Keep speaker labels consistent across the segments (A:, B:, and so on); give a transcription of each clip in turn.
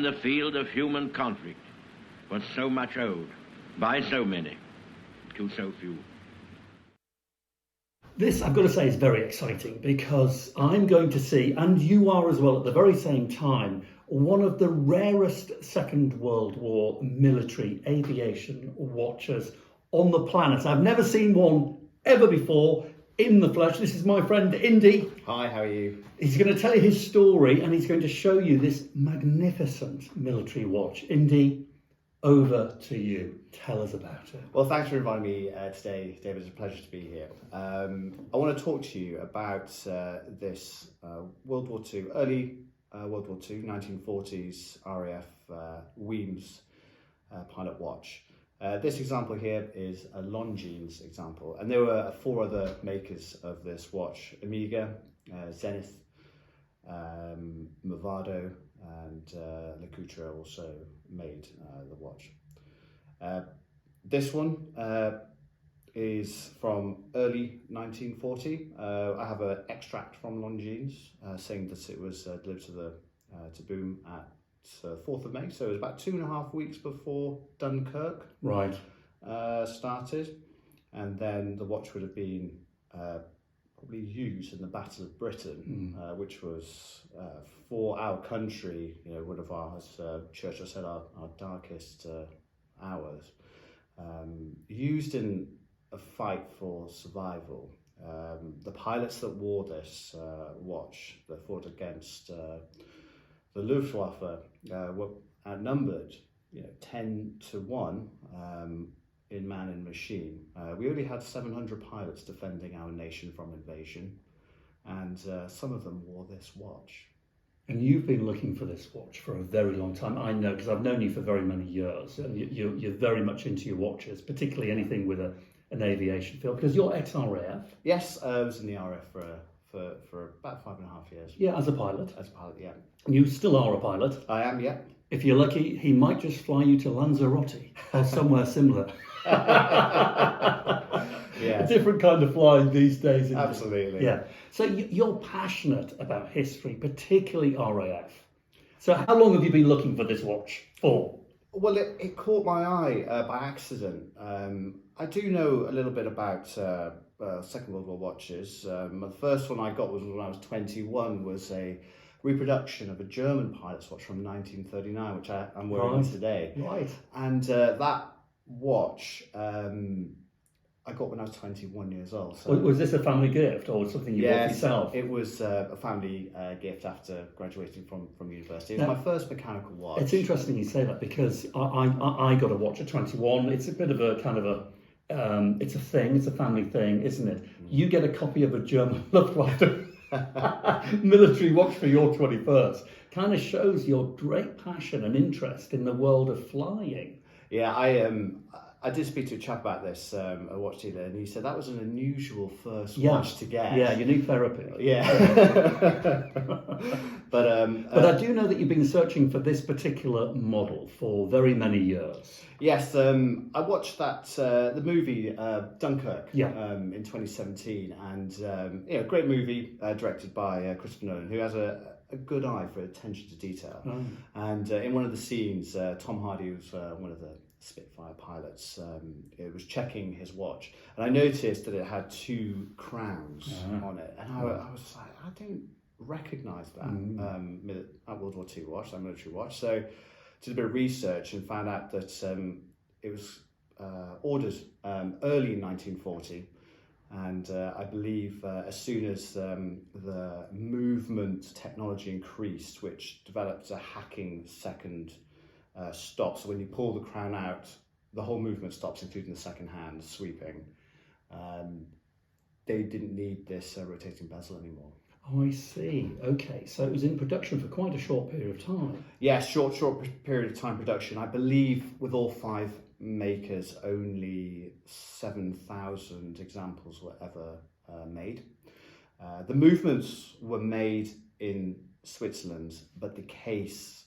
A: the field of human conflict was so much owed by so many to so few.
B: This, I've got to say, is very exciting because I'm going to see, and you are as well at the very same time, one of the rarest Second World War military aviation watches on the planet. I've never seen one ever before in the flesh. This is my friend Indy.
C: Hi, how are you?
B: He's going to tell you his story and he's going to show you this magnificent military watch. Indy, over to you. Tell us about it.
C: Well, thanks for inviting me today, David. It's a pleasure to be here. I want to talk to you about this World War II, early World War II, 1940s RAF Weems pilot watch. This example here is a Longines example, and there were 4 other makers of this watch: Amiga, Zenith, Movado, and Lecoutre also made the watch. This one is from early 1940. I have an extract from Longines saying that it was delivered to Boom at 4th of May, so it was about 2.5 weeks before Dunkirk started, and then the watch would have been probably used in the Battle of Britain, which was for our country, one of our, as Churchill said, our darkest hours. Used in a fight for survival. The pilots that wore this watch, that fought against the Luftwaffe, were outnumbered 10-1 in man and machine. We only had 700 pilots defending our nation from invasion, and some of them wore this watch.
B: And you've been looking for this watch for a very long time. I know, because I've known you for very many years. You're very much into your watches, particularly anything with an aviation field, because you're ex-RAF.
C: Yes, I was in the RAF for about 5.5 years.
B: Yeah, as a pilot.
C: As a pilot, yeah.
B: And you still are a pilot.
C: I am, yeah.
B: If you're lucky, he might just fly you to Lanzarote or somewhere similar.
C: Yeah.
B: A different kind of flying these days. Isn't
C: Absolutely.
B: It? Yeah. So you're passionate about history, particularly RAF. So how long have you been looking for this watch for?
C: Well, it caught my eye by accident. I do know a little bit about Second World War watches. The first one I got was when I was 21, was a reproduction of a German pilot's watch from 1939, which I'm wearing today.
B: Right.
C: And that watch I got when I was 21 years old. So
B: was this a family gift or something you bought yourself?
C: It was a family gift after graduating from university. It was my first mechanical watch.
B: It's interesting you say that, because I got a watch at 21. It's a bit of a kind of a it's a thing, it's a family thing, isn't it? You get a copy of a German Luftwaffe military watch for your 21st. Kind of shows your great passion and interest in the world of flying.
C: Yeah, I did speak to a chap about this, a watch dealer, and he said that was an unusual first watch to get.
B: Yeah, you need therapy.
C: Yeah. But
B: I do know that you've been searching for this particular model for very many years.
C: Yes, I watched the movie Dunkirk in 2017, and great movie directed by Christopher Nolan, who has a good eye for attention to detail. And in one of the scenes, Tom Hardy was one of the Spitfire pilots. It was checking his watch, and I noticed that it had 2 crowns on it, and I was like, I don't recognise that that World War II watch, that military watch. So did a bit of research and found out that it was ordered early in 1940, and I believe as soon as the movement technology increased, which developed a hacking second stop. So when you pull the crown out, the whole movement stops, including the second hand sweeping. They didn't need this rotating bezel anymore.
B: Oh, I see. Okay, so it was in production for quite a short period of time.
C: Yeah, short period of time production. I believe with all 5 makers, only 7,000 examples were ever made. The movements were made in Switzerland, but the cases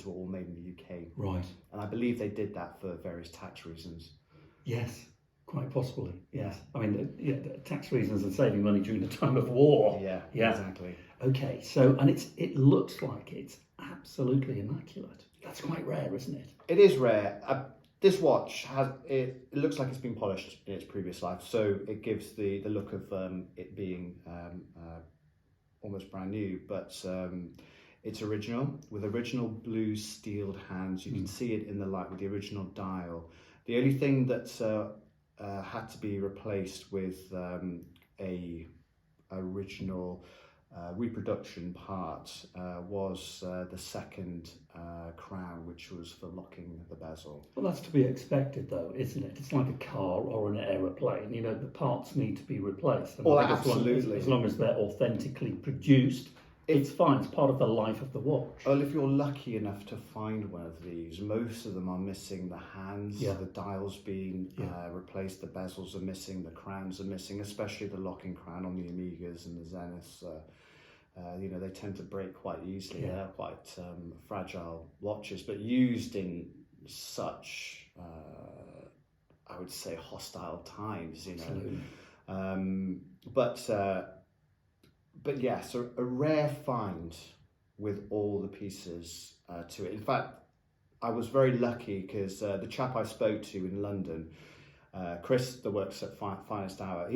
C: were all made in the UK.
B: Right.
C: And I believe they did that for various tax reasons.
B: Yes. Quite possibly, yes. I mean, tax reasons and saving money during the time of war.
C: Yeah, exactly.
B: Okay, so, and it looks like it's absolutely immaculate. That's quite rare, isn't it?
C: It is rare. This watch it looks like it's been polished in its previous life, so it gives the look of it being almost brand new, but it's original, with original blue steeled hands. You can see it in the light with the original dial. The only thing that had to be replaced with a original reproduction part was the second crown, which was for locking the bezel.
B: Well, that's to be expected, though, isn't it? It's like a car or an aeroplane. You know, the parts need to be replaced. And
C: well, absolutely.
B: As long as they're authentically produced, it's fine. It's part of the life of the watch.
C: Well, if you're lucky enough to find one of these, most of them are missing the hands. The dial's been replaced, the bezels are missing, the crowns are missing, especially the locking crown on the Amigas and the Zeniths. They tend to break quite easily. They're quite fragile watches, but used in such, I would say, hostile times.
B: Absolutely.
C: But yes, a rare find with all the pieces to it. In fact, I was very lucky because the chap I spoke to in London, Chris, that works at Finest Hour,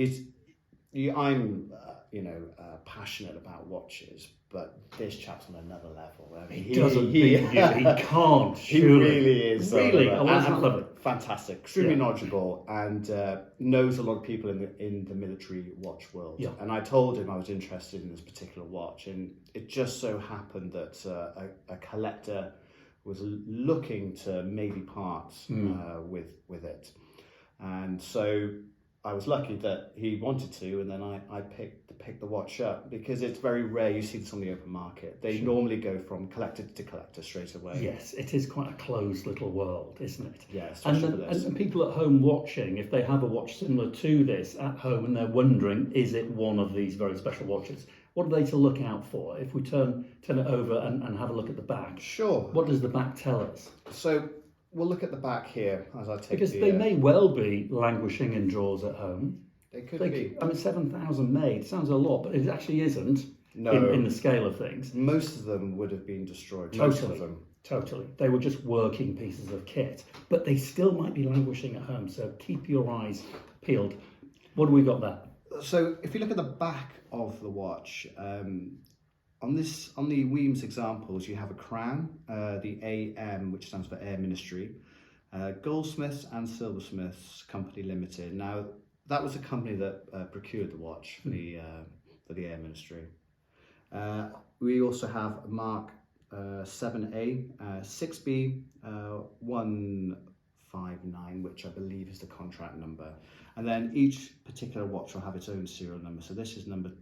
C: I'm passionate about watches, but this chap's on another level. I mean, he
B: can't.
C: He really is.
B: Really,
C: fantastic, extremely knowledgeable, and knows a lot of people in the military watch world.
B: Yeah.
C: And I told him I was interested in this particular watch, and it just so happened that a collector was looking to maybe part with it, and so I was lucky that he wanted to, and then I picked the watch up because it's very rare you see this on the open market. They normally go from collector to collector straight away.
B: Yes, it is quite a closed little world, isn't it?
C: Yeah,
B: and people at home watching, if they have a watch similar to this at home and they're wondering, is it one of these very special watches? What are they to look out for? If we turn it over and have a look at the back.
C: Sure.
B: What does the back tell us?
C: So we'll look at the back here as I take
B: because they may well be languishing in drawers at home.
C: They could be.
B: I mean, 7,000 made sounds a lot, but it actually isn't.
C: No.
B: In the scale of things.
C: Most of them would have been destroyed.
B: Totally. They were just working pieces of kit, but they still might be languishing at home. So keep your eyes peeled. What do we got there?
C: So if you look at the back of the watch, on the weems examples, you have a crown, the AM, which stands for Air Ministry, Goldsmiths and Silversmiths Company Limited. Now, that was a company that procured the watch for the Air Ministry. We also have Mark 7A, 6B, 159, which I believe is the contract number. And then each particular watch will have its own serial number. So this is number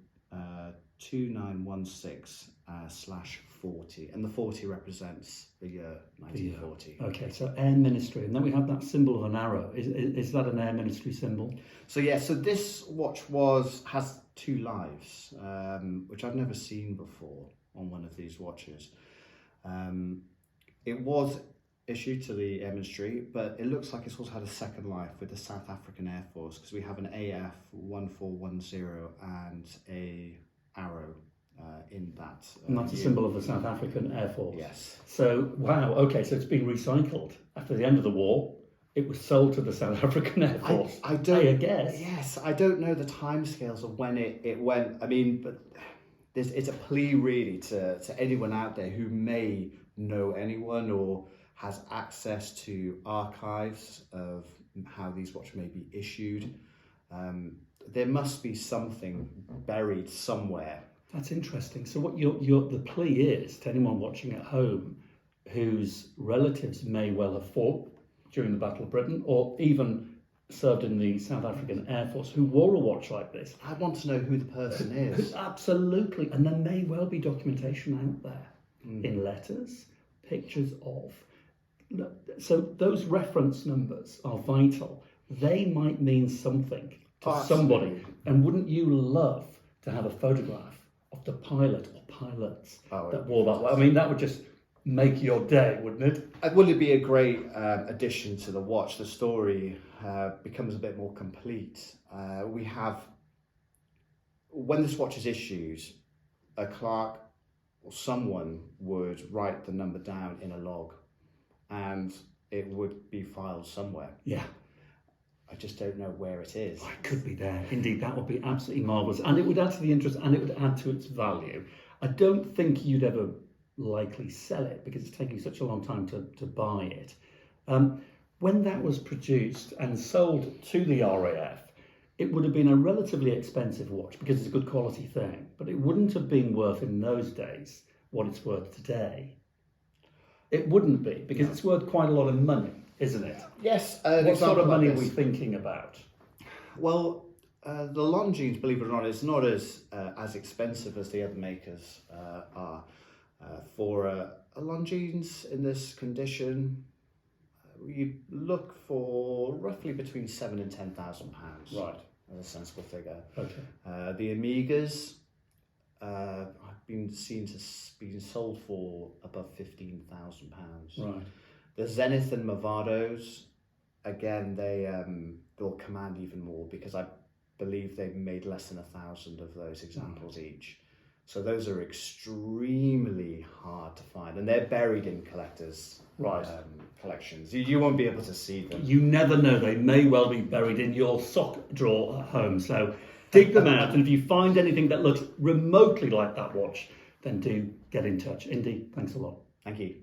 C: 2916/40, and the 40 represents the year 1940.
B: Okay, so Air Ministry, and then we have that symbol of an arrow. Is that an Air Ministry symbol?
C: So this watch has two lives, which I've never seen before on one of these watches. It was issued to the Air Ministry, but it looks like it's also had a second life with the South African Air Force, because we have an AF 1410 and a arrow in that.
B: And that's a symbol of the South African Air Force.
C: Yes.
B: So, wow, okay, so it's been recycled. After the end of the war, it was sold to the South African Air Force.
C: I
B: guess.
C: Yes, I don't know the timescales of when it went. I mean, but it's a plea really to anyone out there who may know anyone or has access to archives of how these watches may be issued. There must be something buried somewhere.
B: That's interesting. So what the plea is to anyone watching at home whose relatives may well have fought during the Battle of Britain or even served in the South African Air Force who wore a watch like this.
C: I want to know who the person is.
B: Absolutely. And there may well be documentation out there in letters, pictures of. So those reference numbers are vital. They might mean something to somebody. And wouldn't you love to have a photograph of the pilot or pilots that wore that? I mean, that would just make your day, wouldn't it?
C: Wouldn't it be a great addition to the watch? The story becomes a bit more complete. We have, when this watch is issued, a clerk or someone would write the number down in a log, and it would be filed somewhere.
B: Yeah.
C: I just don't know where it is.
B: Oh, it could be there. Indeed, that would be absolutely marvellous. And it would add to the interest and it would add to its value. I don't think you'd ever likely sell it because it's taking such a long time to buy it. When that was produced and sold to the RAF, it would have been a relatively expensive watch because it's a good quality thing, but it wouldn't have been worth in those days what it's worth today. It wouldn't be because it's worth quite a lot of money, isn't it?
C: Yes.
B: What sort of money are we thinking about?
C: Well, the Longines, believe it or not, is not as expensive as the other makers are. For a Longines in this condition, you look for roughly between £7,000 and £10,000.
B: Right.
C: As a sensible figure.
B: Okay.
C: The Amigas have been seen to be sold for above £15,000.
B: Right.
C: The Zenith and Movados, again, they'll command even more because I believe they've made less than 1,000 of those examples each. So those are extremely hard to find, and they're buried in collectors' collections. You won't be able to see them.
B: You never know; they may well be buried in your sock drawer at home. So dig them out, and if you find anything that looks remotely like that watch, then do get in touch. Indy, thanks a lot.
C: Thank you.